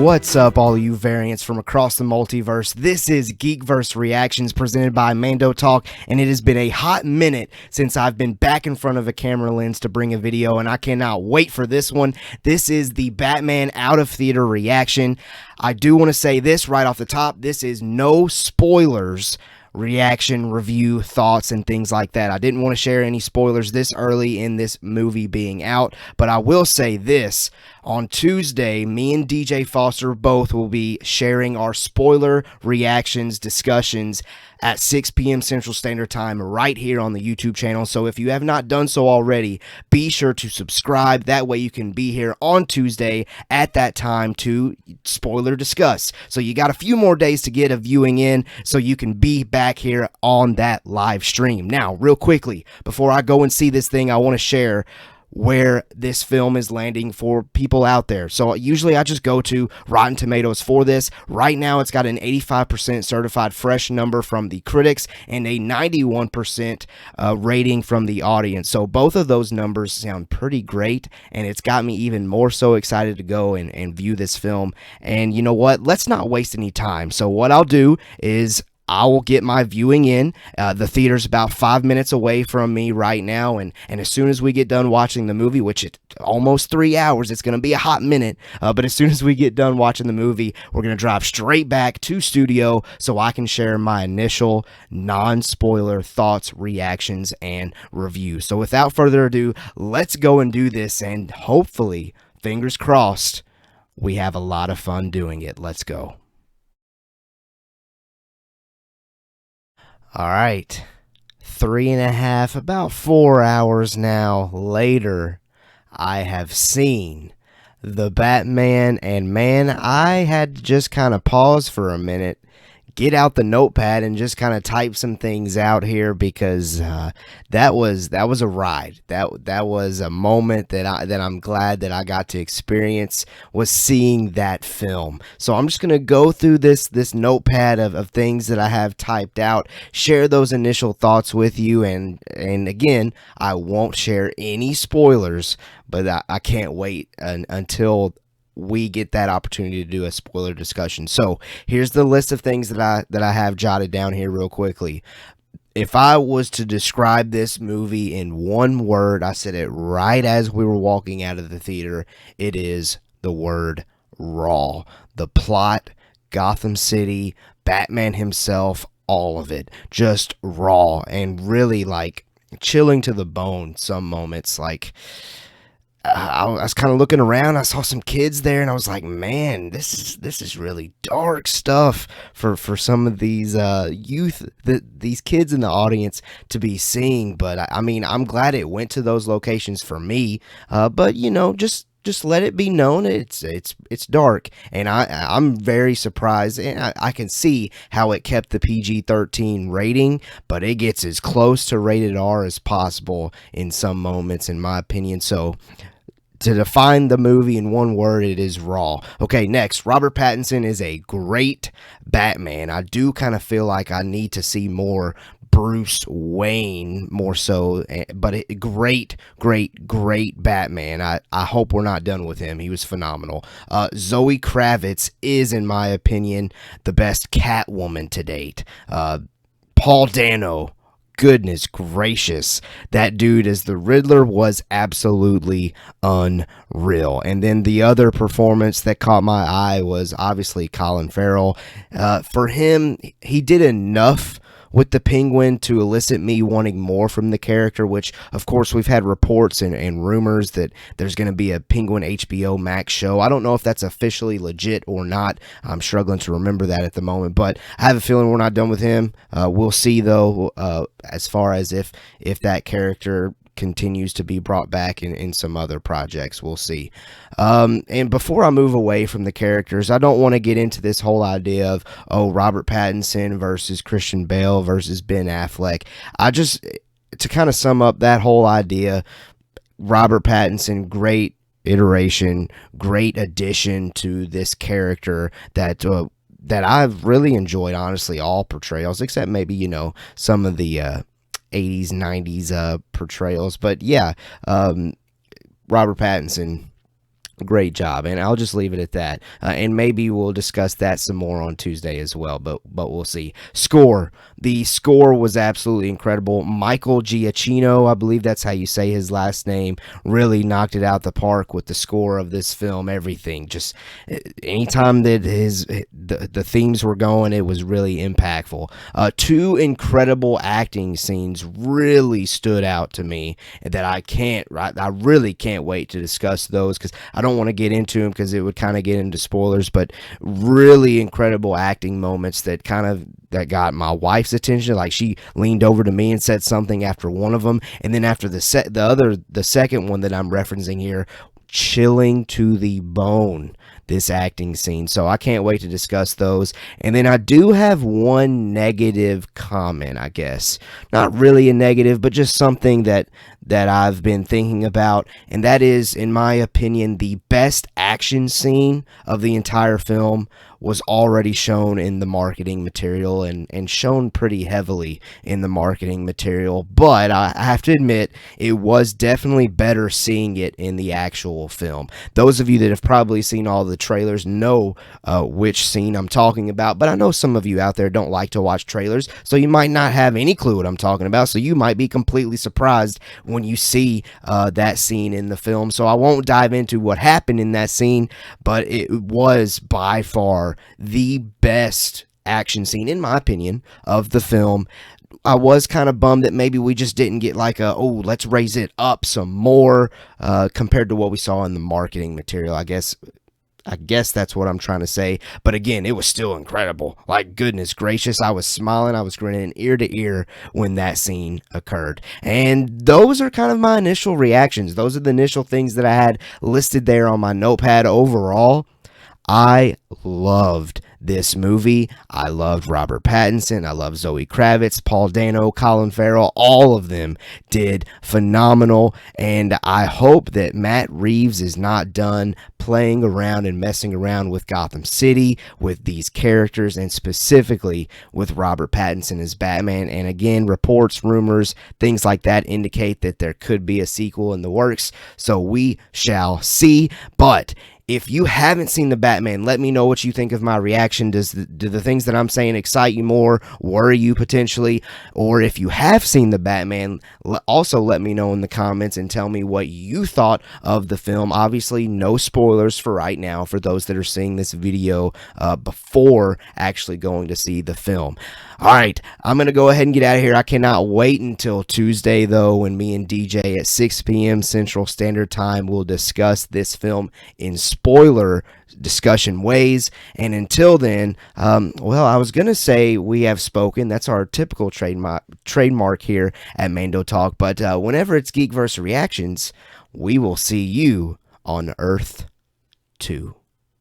What's up, all you variants from across the multiverse? This is Geekverse Reactions presented by Mando Talk, and it has been a hot minute since I've been back in front of a camera lens to bring a video, and I cannot wait for this one. This is the Batman out of theater reaction. I do want to say this right off the top. This is no spoilers reaction, review, thoughts, and things like that. I didn't want to share any spoilers this early in this movie being out, but I will say this. On Tuesday, me and DJ Foster both will be sharing our spoiler reactions, discussions at 6 p.m. Central Standard Time right here on the YouTube channel. So if you have not done so already, be sure to subscribe. That way you can be here on Tuesday at that time to spoiler discuss. So you got a few more days to get a viewing in so you can be back here on that live stream. Now, real quickly, before I go and see this thing, I want to share where this film is landing for people out there. So usually I just go to Rotten Tomatoes for this. Right now it's got an 85% certified fresh number from the critics and a 91% rating from the audience. So both of those numbers sound pretty great, and it's got me even more so excited to go and view this film. And you know what? Let's not waste any time. So what I'll do is I will get my viewing in. The theater's about 5 minutes away from me right now, and as soon as we get done watching the movie, which it's almost 3 hours, it's going to be a hot minute, but as soon as we get done watching the movie, we're going to drive straight back to studio so I can share my initial non-spoiler thoughts, reactions, and reviews. So without further ado, let's go and do this, and hopefully, fingers crossed, we have a lot of fun doing it. Let's go. All right, 3.5, about 4 hours now later, I have seen the Batman, and man, I had to just kind of pause for a minute, get out the notepad, and just kind of type some things out here, because that was a ride. That was a moment that I'm glad that I got to experience, was seeing that film. So I'm just gonna go through this notepad of things that I have typed out, share those initial thoughts with you, and again, I won't share any spoilers, but I can't wait until we get that opportunity to do a spoiler discussion. So here's the list of things that I have jotted down here real quickly. If I was to describe this movie in one word, I said it right as we were walking out of the theater, it is the word raw. The plot, Gotham City, Batman himself, all of it, just raw and really like chilling to the bone. Some moments, like I was kind of looking around, I saw some kids there, and I was like, man, this is really dark stuff for some of these these kids in the audience to be seeing. But I mean, I'm glad it went to those locations for me, but you know, just let it be known it's dark, and I'm very surprised, and I can see how it kept the PG-13 rating, but it gets as close to rated R as possible in some moments, in my opinion. So to define the movie in one word, it is raw. Okay, next, Robert Pattinson is a great Batman. I do kind of feel like I need to see more Bruce Wayne, more so, but great Batman. I hope we're not done with him. He was phenomenal. Zoe Kravitz is, in my opinion, the best Catwoman to date. Paul Dano, goodness gracious, that dude as the Riddler was absolutely unreal. And then the other performance that caught my eye was obviously Colin Farrell. For him, he did enough with the Penguin to elicit me wanting more from the character, which of course we've had reports and rumors that there's going to be a Penguin HBO Max show. I don't know if that's officially legit or not. I'm struggling to remember that at the moment, but I have a feeling we're not done with him. We'll see though, as far as if that character continues to be brought back in some other projects. We'll see. And before I move away from the characters, I don't want to get into this whole idea of, oh, Robert Pattinson versus Christian Bale versus Ben Affleck. To kind of sum up that whole idea, Robert Pattinson, great iteration, great addition to this character that I've really enjoyed, honestly, all portrayals, except maybe, you know, some of the 80s, 90s portrayals. But yeah, Robert Pattinson, Great job, and I'll just leave it at that. And maybe we'll discuss that some more on Tuesday as well. But we'll see. Score. The score was absolutely incredible. Michael Giacchino, I believe that's how you say his last name, really knocked it out the park with the score of this film. Everything, just anytime that the themes were going, it was really impactful. Two incredible acting scenes really stood out to me that I really can't wait to discuss those, because I don't want to get into them because it would kind of get into spoilers, but really incredible acting moments that got my wife's attention. Like, she leaned over to me and said something after one of them, and then after the second one that I'm referencing here, chilling to the bone, this acting scene. So I can't wait to discuss those. And then I do have one negative comment, I guess. Not really a negative, but just something that I've been thinking about, and that is, in my opinion, the best action scene of the entire film was already shown in the marketing material, and shown pretty heavily in the marketing material. But I have to admit, it was definitely better seeing it in the actual film. Those of you that have probably seen all the trailers know which scene I'm talking about, but I know some of you out there don't like to watch trailers, so you might not have any clue what I'm talking about, so you might be completely surprised when you see that scene in the film. So I won't dive into what happened in that scene, but it was by far the best action scene, in my opinion, of the film. I was kind of bummed that maybe we just didn't get like let's raise it up some more compared to what we saw in the marketing material. I guess that's what I'm trying to say. But again, it was still incredible. Like, goodness gracious, I was smiling, I was grinning ear to ear when that scene occurred. And those are kind of my initial reactions. Those are the initial things that I had listed there on my notepad. Overall, I loved this movie. I loved Robert Pattinson. I loved Zoe Kravitz, Paul Dano, Colin Farrell. All of them did phenomenal. And I hope that Matt Reeves is not done playing around and messing around with Gotham City, with these characters, and specifically with Robert Pattinson as Batman. And again, reports, rumors, things like that indicate that there could be a sequel in the works. So we shall see. But if you haven't seen the Batman, let me know what you think of my reaction. Do the things that I'm saying excite you more, worry you potentially? Or if you have seen the Batman, also let me know in the comments and tell me what you thought of the film. Obviously, no spoilers for right now for those that are seeing this video before actually going to see the film. All right, I'm going to go ahead and get out of here. I cannot wait until Tuesday, though, when me and DJ at 6 p.m. Central Standard Time will discuss this film in spoiler discussion ways. And until then, well, I was going to say we have spoken. That's our typical trademark here at Mando Talk. But whenever it's Geekverse Reactions, we will see you on Earth 2.